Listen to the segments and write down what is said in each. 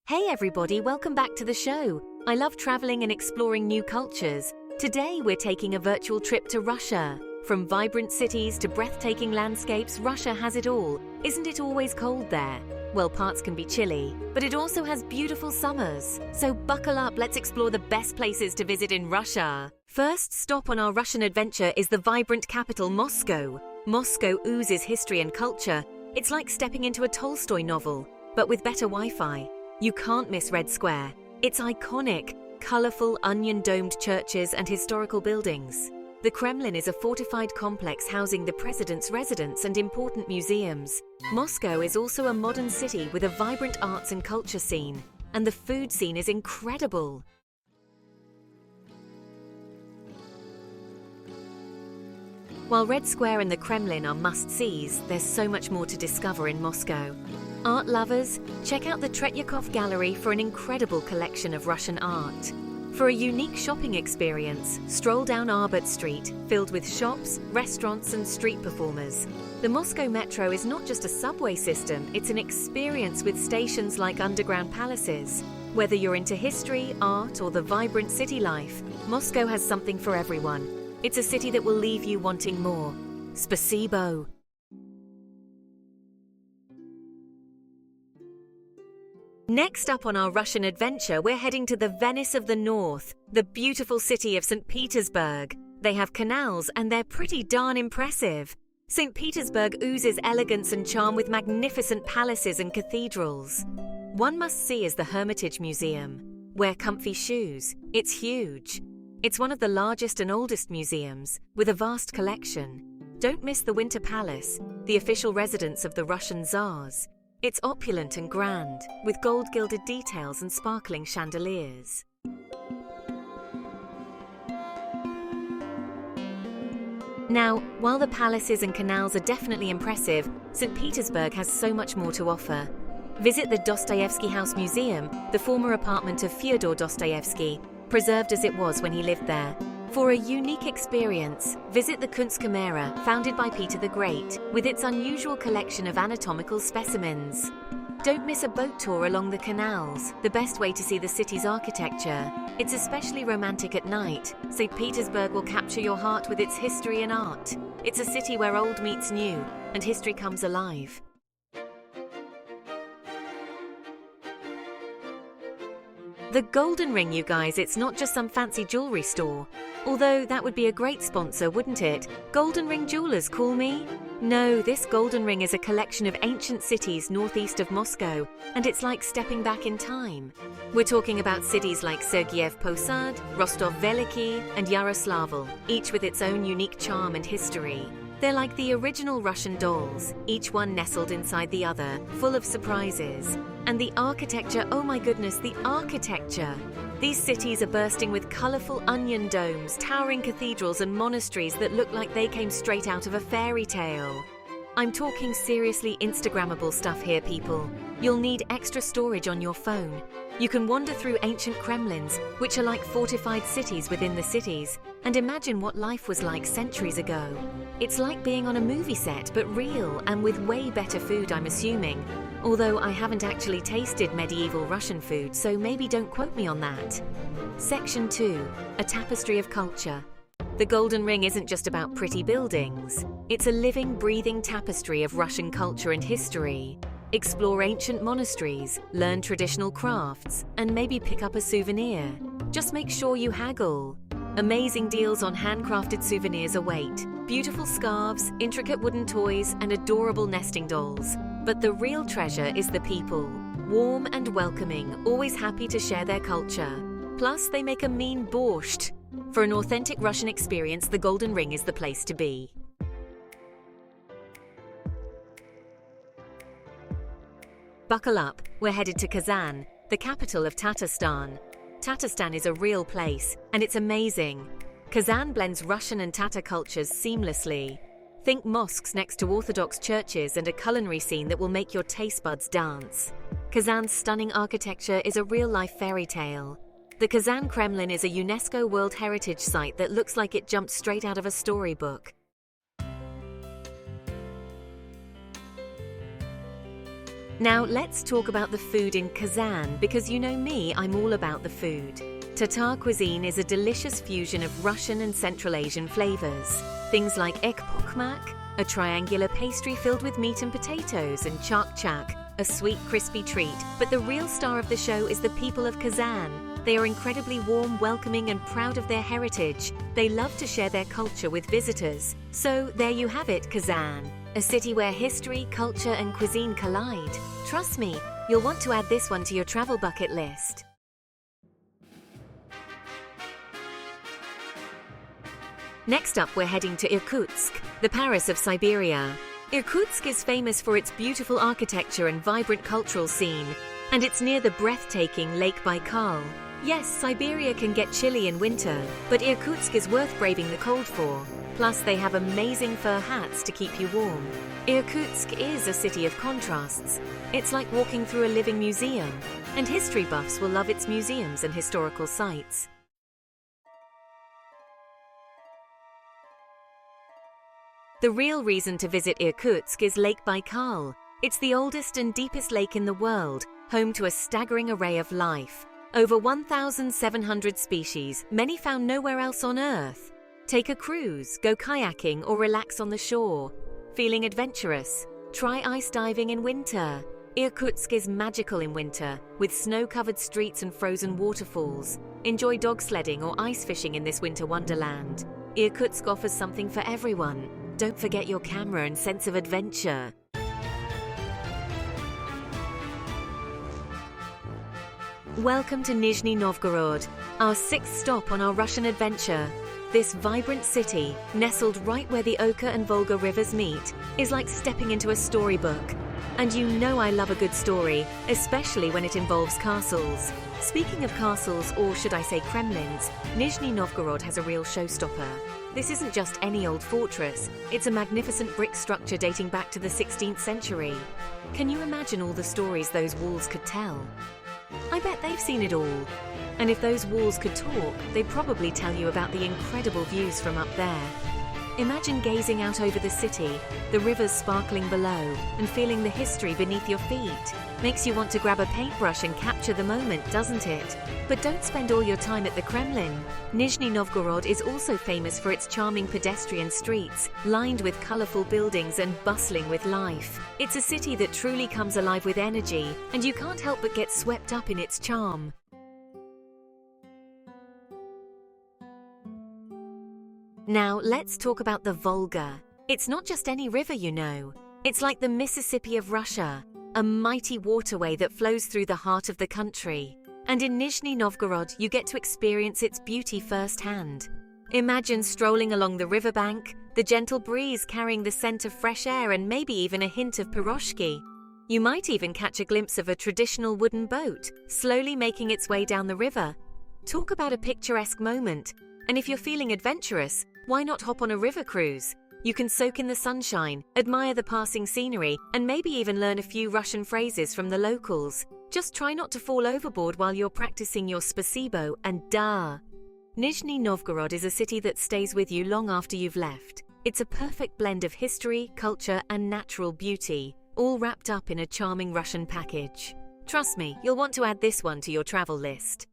Hey everybody, welcome back to the show. I love traveling and exploring new cultures. Today we're taking a virtual trip to Russia. From vibrant cities to breathtaking landscapes, Russia has it all. Isn't it always cold there? Well, parts can be chilly, but it also has beautiful summers. So buckle up, let's explore the best places to visit in Russia. First stop on our Russian adventure is the vibrant capital Moscow. Moscow oozes history and culture. It's like stepping into a Tolstoy novel, but with better Wi-Fi. You can't miss Red Square. It's iconic, colorful, onion-domed churches and historical buildings. The Kremlin is a fortified complex housing the president's residence and important museums. Moscow is also a modern city with a vibrant arts and culture scene, and the food scene is incredible. While Red Square and the Kremlin are must-sees, there's so much more to discover in Moscow. Art lovers, check out the Tretyakov Gallery for an incredible collection of Russian art. For a unique shopping experience, stroll down Arbat Street, filled with shops, restaurants and street performers. The Moscow Metro is not just a subway system, it's an experience with stations like underground palaces. Whether you're into history, art or the vibrant city life, Moscow has something for everyone. It's a city that will leave you wanting more. Spasibo. Next up on our Russian adventure, we're heading to the Venice of the North, the beautiful city of Saint Petersburg. They have canals and they're pretty darn impressive. Saint Petersburg oozes elegance and charm with magnificent palaces and cathedrals. One must-see is the Hermitage Museum. Wear comfy shoes. It's huge. It's one of the largest and oldest museums, with a vast collection. Don't miss the Winter Palace, the official residence of the Russian Tsars. It's opulent and grand, with gold-gilded details and sparkling chandeliers. Now, while the palaces and canals are definitely impressive, St. Petersburg has so much more to offer. Visit the Dostoevsky House Museum, the former apartment of Fyodor Dostoevsky, preserved as it was when he lived there. For a unique experience, visit the Kunstkamera, founded by Peter the Great, with its unusual collection of anatomical specimens. Don't miss a boat tour along the canals, the best way to see the city's architecture. It's especially romantic at night. St. Petersburg will capture your heart with its history and art. It's a city where old meets new, and history comes alive. The Golden Ring, you guys, it's not just some fancy jewelry store. Although that would be a great sponsor, wouldn't it? Golden Ring Jewelers, call me? No, this Golden Ring is a collection of ancient cities northeast of Moscow, and it's like stepping back in time. We're talking about cities like Sergiev Posad, Rostov-Veliki, and Yaroslavl, each with its own unique charm and history. They're like the original Russian dolls, each one nestled inside the other, full of surprises. And the architecture, oh my goodness, the architecture! These cities are bursting with colorful onion domes, towering cathedrals and monasteries that look like they came straight out of a fairy tale. I'm talking seriously Instagrammable stuff here, people. You'll need extra storage on your phone. You can wander through ancient Kremlins, which are like fortified cities within the cities, and imagine what life was like centuries ago. It's like being on a movie set, but real and with way better food, I'm assuming. Although I haven't actually tasted medieval Russian food, so maybe don't quote me on that. Section 2. A tapestry of culture. The Golden Ring isn't just about pretty buildings. It's a living, breathing tapestry of Russian culture and history. Explore ancient monasteries, learn traditional crafts, and maybe pick up a souvenir. Just make sure you haggle. Amazing deals on handcrafted souvenirs await. Beautiful scarves, intricate wooden toys, and adorable nesting dolls. But the real treasure is the people. Warm and welcoming, always happy to share their culture. Plus, they make a mean borscht. For an authentic Russian experience, the Golden Ring is the place to be. Buckle up, we're headed to Kazan, the capital of Tatarstan. Tatarstan is a real place, and it's amazing. Kazan blends Russian and Tatar cultures seamlessly. Think mosques next to Orthodox churches and a culinary scene that will make your taste buds dance. Kazan's stunning architecture is a real-life fairy tale. The Kazan Kremlin is a UNESCO World Heritage Site that looks like it jumped straight out of a storybook. Now let's talk about the food in Kazan, because you know me, I'm all about the food. Tatar cuisine is a delicious fusion of Russian and Central Asian flavors. Things like ekpokmak, a triangular pastry filled with meat and potatoes, and chak-chak, a sweet, crispy treat. But the real star of the show is the people of Kazan. They are incredibly warm, welcoming, and proud of their heritage. They love to share their culture with visitors. So there you have it, Kazan, a city where history, culture, and cuisine collide. Trust me, you'll want to add this one to your travel bucket list. Next up, we're heading to Irkutsk, the Paris of Siberia. Irkutsk is famous for its beautiful architecture and vibrant cultural scene, and it's near the breathtaking Lake Baikal. Yes, Siberia can get chilly in winter, but Irkutsk is worth braving the cold for. Plus, they have amazing fur hats to keep you warm. Irkutsk is a city of contrasts. It's like walking through a living museum, and history buffs will love its museums and historical sites. The real reason to visit Irkutsk is Lake Baikal. It's the oldest and deepest lake in the world, home to a staggering array of life. Over 1,700 species, many found nowhere else on Earth. Take a cruise, go kayaking, or relax on the shore. Feeling adventurous? Try ice diving in winter. Irkutsk is magical in winter, with snow-covered streets and frozen waterfalls. Enjoy dog sledding or ice fishing in this winter wonderland. Irkutsk offers something for everyone. Don't forget your camera and sense of adventure. Welcome to Nizhny Novgorod, our sixth stop on our Russian adventure. This vibrant city, nestled right where the Oka and Volga rivers meet, is like stepping into a storybook. And you know I love a good story, especially when it involves castles. Speaking of castles, or should I say Kremlins, Nizhny Novgorod has a real showstopper. This isn't just any old fortress, it's a magnificent brick structure dating back to the 16th century. Can you imagine all the stories those walls could tell? I bet they've seen it all. And if those walls could talk, they'd probably tell you about the incredible views from up there. Imagine gazing out over the city, the rivers sparkling below, and feeling the history beneath your feet. Makes you want to grab a paintbrush and capture the moment, doesn't it? But don't spend all your time at the Kremlin. Nizhny Novgorod is also famous for its charming pedestrian streets, lined with colorful buildings and bustling with life. It's a city that truly comes alive with energy, and you can't help but get swept up in its charm. Now, let's talk about the Volga. It's not just any river, you know. It's like the Mississippi of Russia, a mighty waterway that flows through the heart of the country. And in Nizhny Novgorod, you get to experience its beauty firsthand. Imagine strolling along the riverbank, the gentle breeze carrying the scent of fresh air and maybe even a hint of piroshki. You might even catch a glimpse of a traditional wooden boat, slowly making its way down the river. Talk about a picturesque moment. And if you're feeling adventurous, why not hop on a river cruise? You can soak in the sunshine, admire the passing scenery, and maybe even learn a few Russian phrases from the locals. Just try not to fall overboard while you're practicing your spasibo and da. Nizhny Novgorod is a city that stays with you long after you've left. It's a perfect blend of history, culture, and natural beauty, all wrapped up in a charming Russian package. Trust me, you'll want to add this one to your travel list.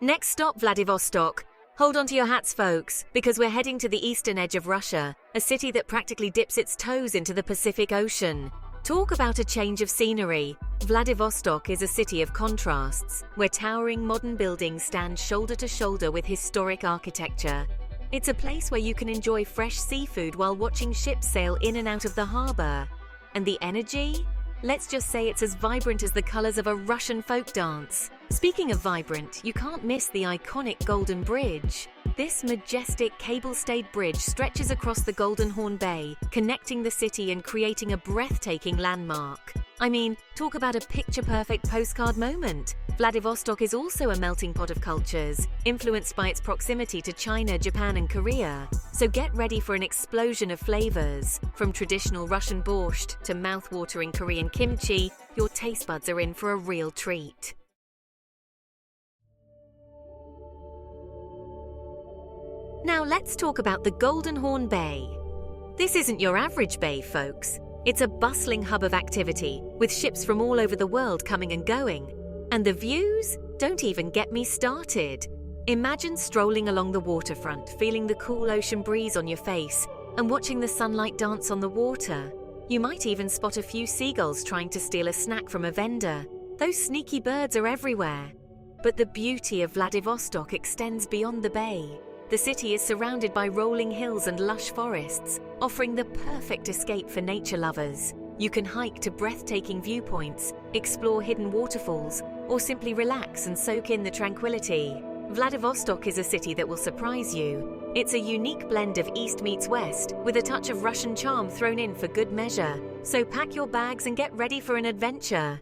Next stop, Vladivostok. Hold on to your hats, folks, because we're heading to the eastern edge of Russia, a city that practically dips its toes into the Pacific Ocean. Talk about a change of scenery. Vladivostok is a city of contrasts, where towering modern buildings stand shoulder to shoulder with historic architecture. It's a place where you can enjoy fresh seafood while watching ships sail in and out of the harbor. And the energy? Let's just say it's as vibrant as the colors of a Russian folk dance. Speaking of vibrant, you can't miss the iconic Golden Bridge. This majestic cable-stayed bridge stretches across the Golden Horn Bay, connecting the city and creating a breathtaking landmark. I mean, talk about a picture-perfect postcard moment. Vladivostok is also a melting pot of cultures, influenced by its proximity to China, Japan, and Korea. So get ready for an explosion of flavors. From traditional Russian borscht to mouth-watering Korean kimchi, your taste buds are in for a real treat. Now let's talk about the Golden Horn Bay. This isn't your average bay, folks. It's a bustling hub of activity, with ships from all over the world coming and going. And the views? Don't even get me started. Imagine strolling along the waterfront, feeling the cool ocean breeze on your face, and watching the sunlight dance on the water. You might even spot a few seagulls trying to steal a snack from a vendor. Those sneaky birds are everywhere. But the beauty of Vladivostok extends beyond the bay. The city is surrounded by rolling hills and lush forests, offering the perfect escape for nature lovers. You can hike to breathtaking viewpoints, explore hidden waterfalls, or simply relax and soak in the tranquility. Vladivostok is a city that will surprise you. It's a unique blend of East meets West, with a touch of Russian charm thrown in for good measure. So pack your bags and get ready for an adventure.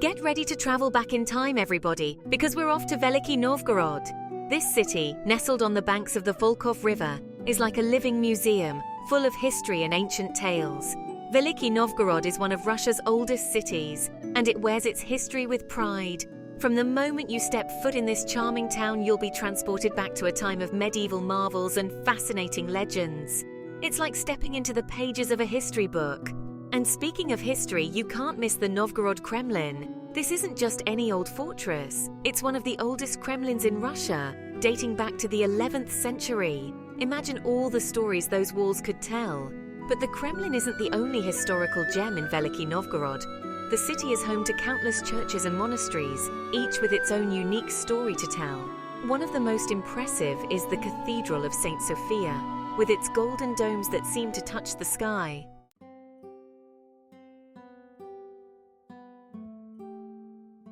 Get ready to travel back in time, everybody, because we're off to Nizhny Novgorod. This city, nestled on the banks of the Volga River, is like a living museum, full of history and ancient tales. Nizhny Novgorod is one of Russia's oldest cities, and it wears its history with pride. From the moment you step foot in this charming town, you'll be transported back to a time of medieval marvels and fascinating legends. It's like stepping into the pages of a history book. And speaking of history, you can't miss the Novgorod Kremlin. This isn't just any old fortress. It's one of the oldest Kremlins in Russia, dating back to the 11th century. Imagine all the stories those walls could tell. But the Kremlin isn't the only historical gem in Nizhny Novgorod. The city is home to countless churches and monasteries, each with its own unique story to tell. One of the most impressive is the Cathedral of Saint Sophia, with its golden domes that seem to touch the sky.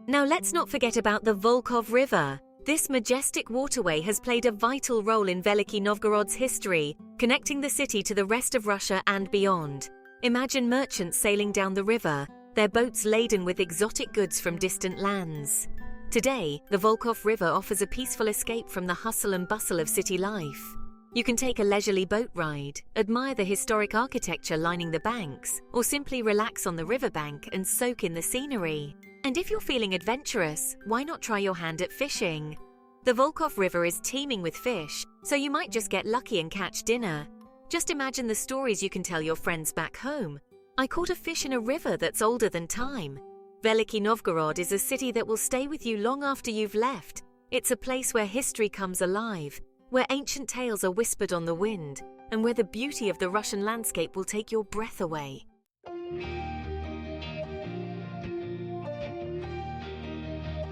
Now let's not forget about the Volga River. This majestic waterway has played a vital role in Nizhny Novgorod's history, connecting the city to the rest of Russia and beyond. Imagine merchants sailing down the river, their boats laden with exotic goods from distant lands. Today, the Volga River offers a peaceful escape from the hustle and bustle of city life. You can take a leisurely boat ride, admire the historic architecture lining the banks, or simply relax on the riverbank and soak in the scenery. And if you're feeling adventurous, why not try your hand at fishing? The Volga River is teeming with fish, so you might just get lucky and catch dinner. Just imagine the stories you can tell your friends back home. I caught a fish in a river that's older than time. Nizhny Novgorod is a city that will stay with you long after you've left. It's a place where history comes alive, where ancient tales are whispered on the wind, and where the beauty of the Russian landscape will take your breath away.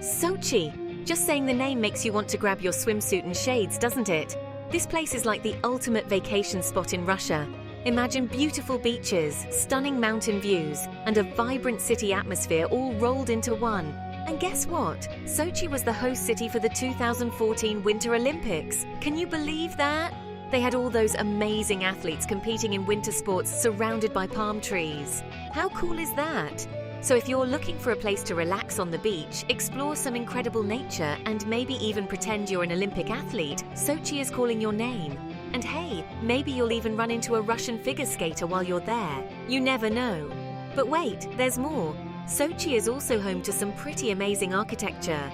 Sochi! Just saying the name makes you want to grab your swimsuit and shades, doesn't it? This place is like the ultimate vacation spot in Russia. Imagine beautiful beaches, stunning mountain views, and a vibrant city atmosphere all rolled into one. And guess what? Sochi was the host city for the 2014 Winter Olympics. Can you believe that? They had all those amazing athletes competing in winter sports surrounded by palm trees. How cool is that? So if you're looking for a place to relax on the beach, explore some incredible nature, and maybe even pretend you're an Olympic athlete, Sochi is calling your name. And hey, maybe you'll even run into a Russian figure skater while you're there. You never know. But wait, there's more. Sochi is also home to some pretty amazing architecture.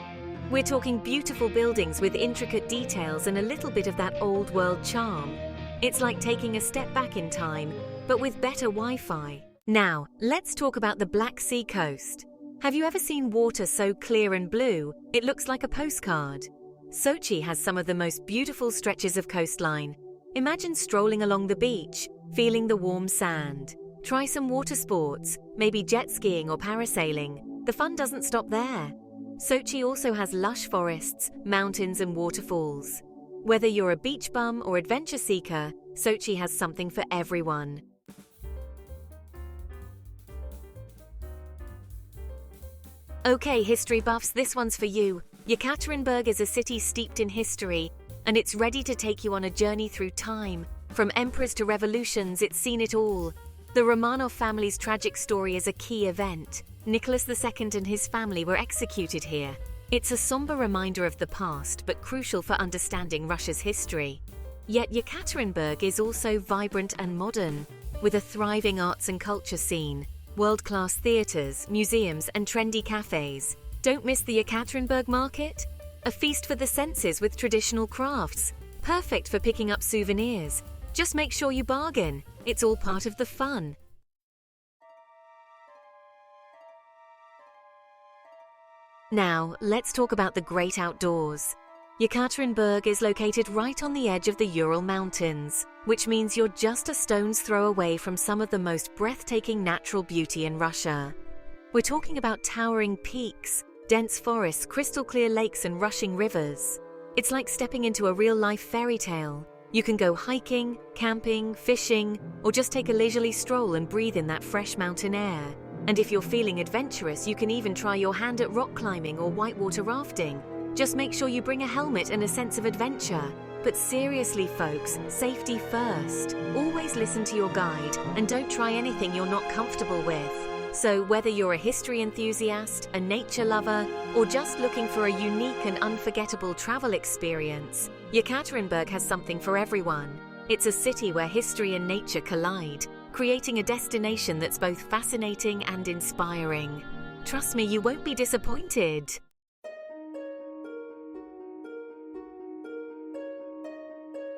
We're talking beautiful buildings with intricate details and a little bit of that old world charm. It's like taking a step back in time, but with better Wi-Fi. Now, let's talk about the Black Sea coast. Have you ever seen water so clear and blue, it looks like a postcard? Sochi has some of the most beautiful stretches of coastline. Imagine strolling along the beach, feeling the warm sand. Try some water sports, maybe jet skiing or parasailing. The fun doesn't stop there. Sochi also has lush forests, mountains and waterfalls. Whether you're a beach bum or adventure seeker, Sochi has something for everyone. Okay, history buffs, this one's for you. Yekaterinburg is a city steeped in history, and it's ready to take you on a journey through time. From emperors to revolutions, it's seen it all. The Romanov family's tragic story is a key event. Nicholas II and his family were executed here. It's a somber reminder of the past, but crucial for understanding Russia's history. Yet Yekaterinburg is also vibrant and modern, with a thriving arts and culture scene. World-class theatres, museums and trendy cafes. Don't miss the Yekaterinburg market. A feast for the senses with traditional crafts. Perfect for picking up souvenirs. Just make sure you bargain. It's all part of the fun. Now, let's talk about the great outdoors. Yekaterinburg is located right on the edge of the Ural Mountains, which means you're just a stone's throw away from some of the most breathtaking natural beauty in Russia. We're talking about towering peaks, dense forests, crystal clear lakes, and rushing rivers. It's like stepping into a real-life fairy tale. You can go hiking, camping, fishing, or just take a leisurely stroll and breathe in that fresh mountain air. And if you're feeling adventurous, you can even try your hand at rock climbing or whitewater rafting. Just make sure you bring a helmet and a sense of adventure. But seriously, folks, safety first. Always listen to your guide and don't try anything you're not comfortable with. So whether you're a history enthusiast, a nature lover, or just looking for a unique and unforgettable travel experience, Yekaterinburg has something for everyone. It's a city where history and nature collide, creating a destination that's both fascinating and inspiring. Trust me, you won't be disappointed.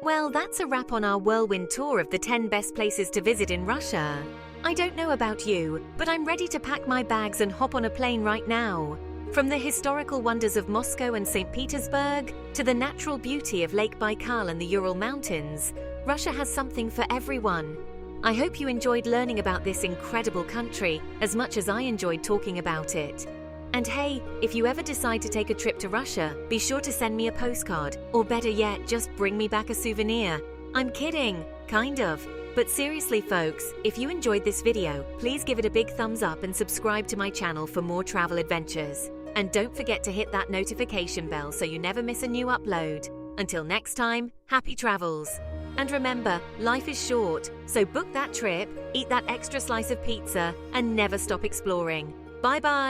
Well, that's a wrap on our whirlwind tour of the 10 best places to visit in Russia. I don't know about you, but I'm ready to pack my bags and hop on a plane right now. From the historical wonders of Moscow and Saint Petersburg to the natural beauty of Lake Baikal and the Ural Mountains, Russia has something for everyone. I hope you enjoyed learning about this incredible country as much as I enjoyed talking about it. And hey, if you ever decide to take a trip to Russia, be sure to send me a postcard, or better yet, just bring me back a souvenir. I'm kidding, kind of. But seriously folks, if you enjoyed this video, please give it a big thumbs up and subscribe to my channel for more travel adventures. And don't forget to hit that notification bell so you never miss a new upload. Until next time, happy travels! And remember, life is short, so book that trip, eat that extra slice of pizza, and never stop exploring. Bye-bye!